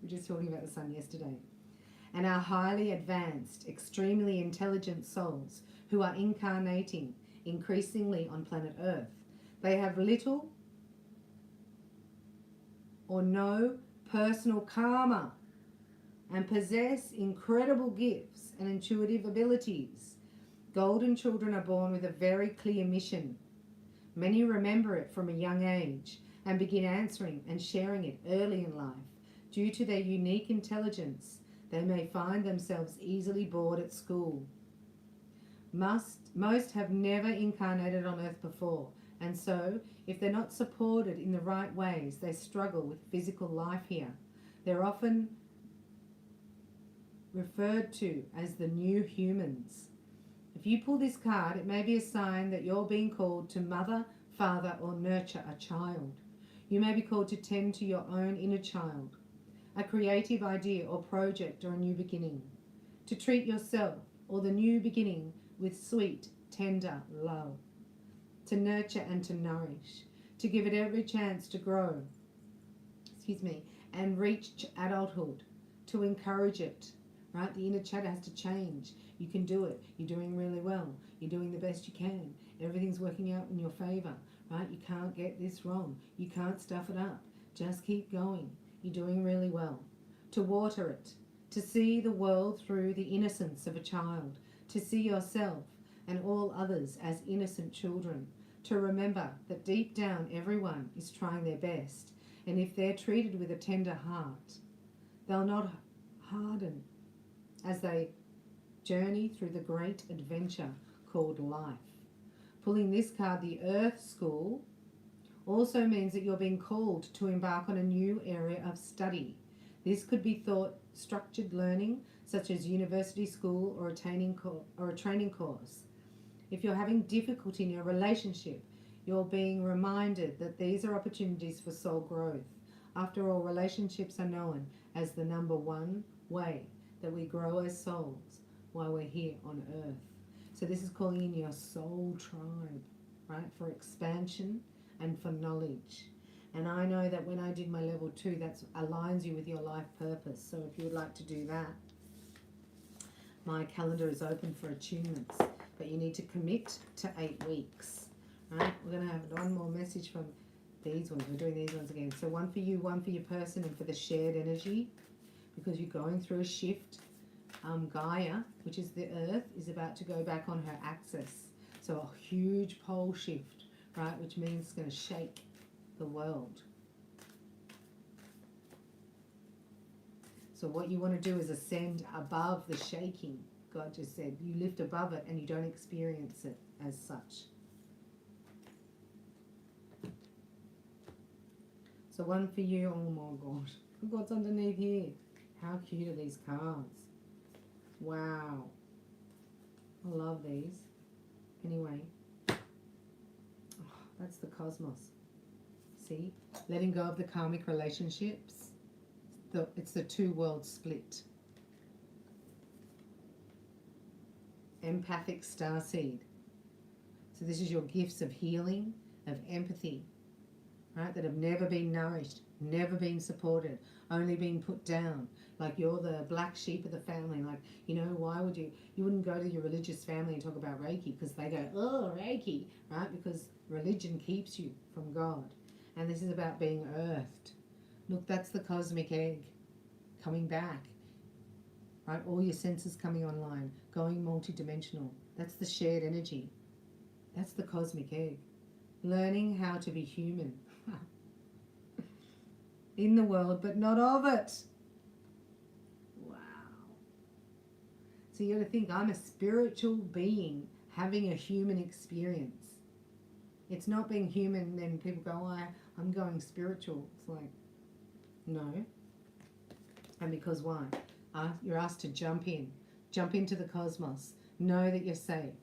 We were just talking about the sun yesterday. And are highly advanced, extremely intelligent souls who are incarnating increasingly on planet Earth. They have little or no personal karma and possess incredible gifts and intuitive abilities. Golden children are born with a very clear mission. Many remember it from a young age and begin answering and sharing it early in life. Due to their unique intelligence, they may find themselves easily bored at school. Most have never incarnated on Earth before, and so, if they're not supported in the right ways, they struggle with physical life here. They're often referred to as the new humans. If you pull this card, it may be a sign that you're being called to mother, father, or nurture a child. You may be called to tend to your own inner child, a creative idea or project or a new beginning, to treat yourself or the new beginning with sweet, tender love, to nurture and to nourish, to give it every chance to grow, and reach adulthood, to encourage it, right? The inner chatter has to change. You can do it. You're doing really well. You're doing the best you can. Everything's working out in your favor, right? You can't get this wrong. You can't stuff it up. Just keep going. You're doing really well. To water it, to see the world through the innocence of a child, to see yourself and all others as innocent children, to remember that deep down everyone is trying their best, and if they're treated with a tender heart, they'll not harden as they journey through the great adventure called life. Pulling this card, the Earth School, also means that you're being called to embark on a new area of study. This could be thought-structured learning, such as university, school, or a training course. If you're having difficulty in your relationship, you're being reminded that these are opportunities for soul growth. After all, relationships are known as the number one way that we grow as souls while we're here on Earth. So this is calling in your soul tribe, right, for expansion and for knowledge. And I know that when I did my level 2, that aligns you with your life purpose. So if you would like to do that, my calendar is open for attunements, but you need to commit to 8 weeks, right? We're going to have one more message from these ones. We're doing these ones again. So one for you, one for your person, and for the shared energy, because you're going through a shift. Gaia, which is the Earth, is about to go back on her axis. So a huge pole shift, right, which means it's going to shake the world. So what you want to do is ascend above the shaking. God just said you lift above it and you don't experience it as such. So one for you. Oh my God, look what's underneath here. How cute are these cards? Wow, I love these. Anyway, oh, that's the cosmos. See, letting go of the karmic relationships. It's the 2-world split. Empathic starseed. So this is your gifts of healing, of empathy, right? That have never been nourished, never been supported, only been put down. Like you're the black sheep of the family. Like, you know, why would you wouldn't go to your religious family and talk about Reiki because they go, oh, Reiki, right? Because religion keeps you from God. And this is about being earthed. Look, that's the cosmic egg coming back, right? All your senses coming online, going multidimensional. That's the shared energy. That's the cosmic egg. Learning how to be human in the world, but not of it. Wow. So you got to think, I'm a spiritual being having a human experience. It's not being human, then people go, oh, I'm going spiritual. It's like, no. And because why? You're asked to jump into the cosmos, know that you're safe.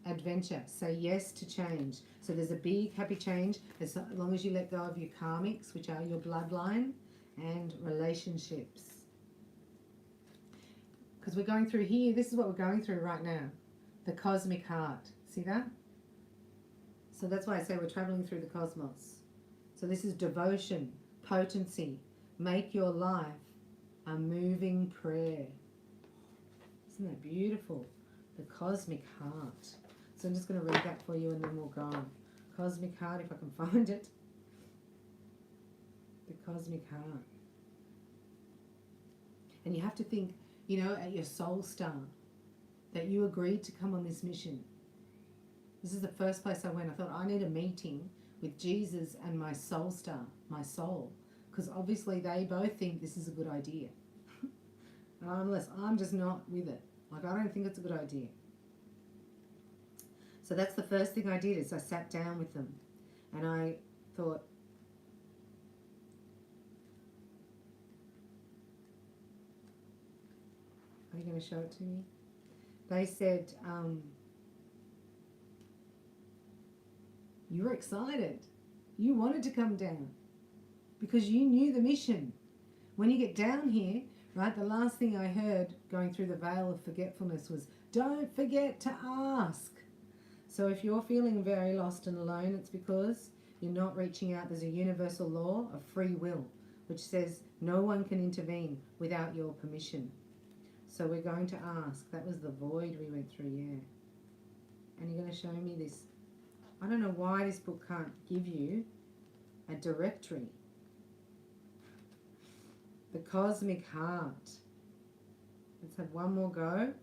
Adventure, say yes to change. So there's a big happy change as long as you let go of your karmics, which are your bloodline, and relationships. Because we're going through here, this is what we're going through right now. The cosmic heart. See that? So that's why I say we're traveling through the cosmos. So this is devotion, potency. Make your life a moving prayer. Isn't that beautiful? The cosmic heart. So I'm just going to read that for you and then we'll go on. Cosmic heart, if I can find it. The cosmic heart. And you have to think, you know, at your soul star, that you agreed to come on this mission. This is the first place I went. I thought, I need a meeting with Jesus and my soul star, my soul. Because obviously they both think this is a good idea. Unless I'm just not with it. Like, I don't think it's a good idea. So that's the first thing I did, is I sat down with them. And I thought, are you going to show it to me? They said, you were excited. You wanted to come down because you knew the mission. When you get down here, right, the last thing I heard going through the veil of forgetfulness was, don't forget to ask. So if you're feeling very lost and alone, it's because you're not reaching out. There's a universal law of free will, which says no one can intervene without your permission. So we're going to ask. That was the void we went through, yeah. And you're going to show me this. I don't know why this book can't give you a directory. The cosmic heart. Let's have one more go.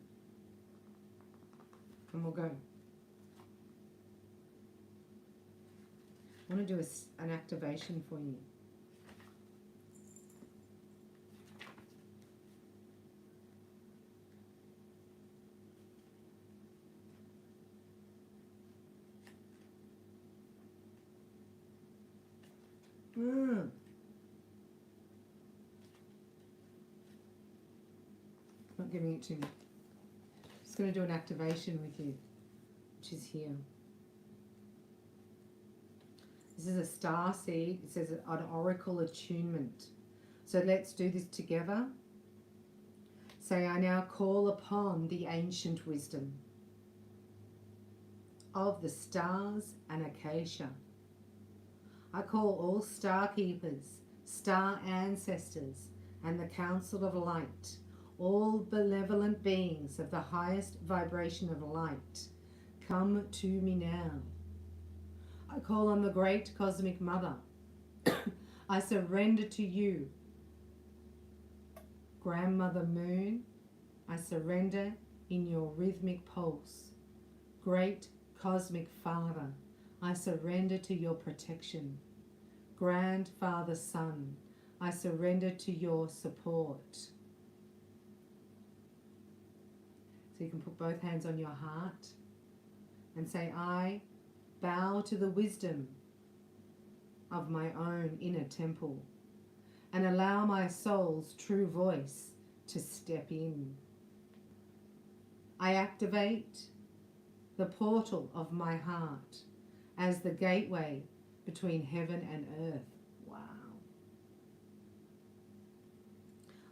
And we'll go. I want to do an activation for you. Not giving it to me. Just going to do an activation with you, which is here. This is a star seed. It says an oracle attunement. So let's do this together. Say, I now call upon the ancient wisdom of the stars and acacia. I call all star keepers, star ancestors, and the council of light, all benevolent beings of the highest vibration of light, come to me now. I call on the great cosmic mother. I surrender to you. Grandmother Moon, I surrender in your rhythmic pulse. Great cosmic father, I surrender to your protection. Grandfather Sun, I surrender to your support. So you can put both hands on your heart and say, I bow to the wisdom of my own inner temple and allow my soul's true voice to step in. I activate the portal of my heart as the gateway between heaven and earth. Wow.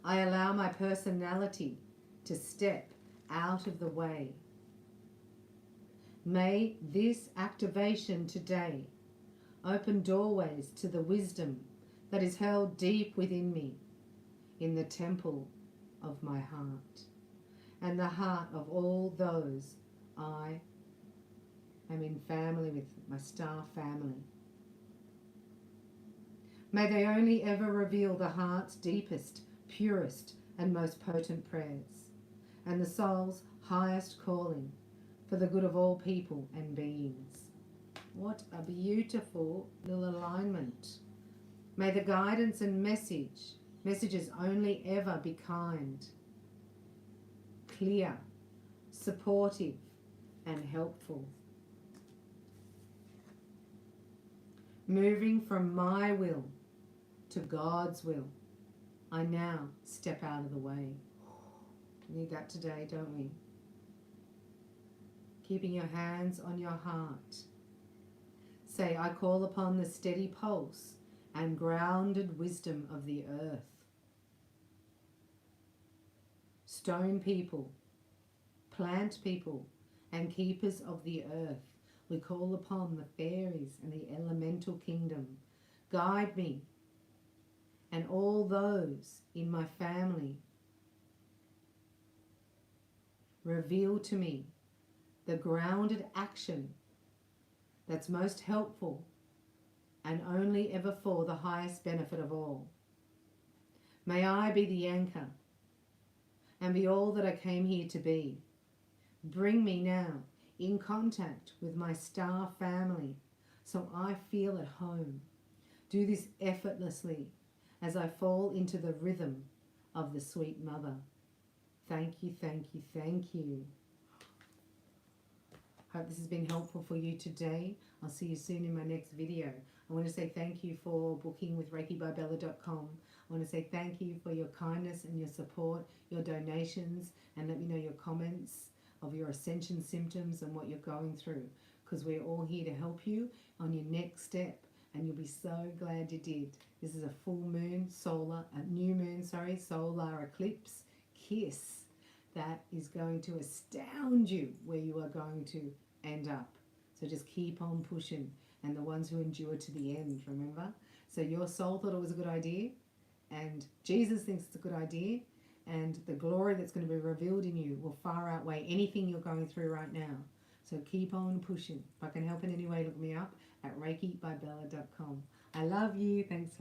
I allow my personality to step out of the way. May this activation today open doorways to the wisdom that is held deep within me in the temple of my heart and the heart of all those I am in family with, my star family. May they only ever reveal the heart's deepest, purest, and most potent prayers, and the soul's highest calling for the good of all people and beings. What a beautiful little alignment. May the guidance and messages only ever be kind, clear, supportive, and helpful. Moving from my will to God's will, I now step out of the way. We need that today, don't we? Keeping your hands on your heart. Say, I call upon the steady pulse and grounded wisdom of the earth. Stone people, plant people, and keepers of the earth, we call upon the fairies and the elemental kingdom. Guide me and all those in my family. Reveal to me the grounded action that's most helpful and only ever for the highest benefit of all. May I be the anchor and be all that I came here to be. Bring me now in contact with my star family so I feel at home. Do this effortlessly as I fall into the rhythm of the sweet mother. Thank you, thank you, thank you. Hope this has been helpful for you today. I'll see you soon in my next video. I want to say thank you for booking with REIKIbybella.com. I want to say thank you for your kindness and your support, your donations, and let me know your comments of your Ascension Symptoms and what you're going through, because we're all here to help you on your next step, and you'll be so glad you did. This is a full moon, solar eclipse kiss that is going to astound you where you are going to end up. So just keep on pushing, and the ones who endure to the end, remember? So your soul thought it was a good idea, and Jesus thinks it's a good idea, and the glory that's going to be revealed in you will far outweigh anything you're going through right now. So keep on pushing. If I can help in any way, look me up at REIKIbybella.com. I love you. Thanks for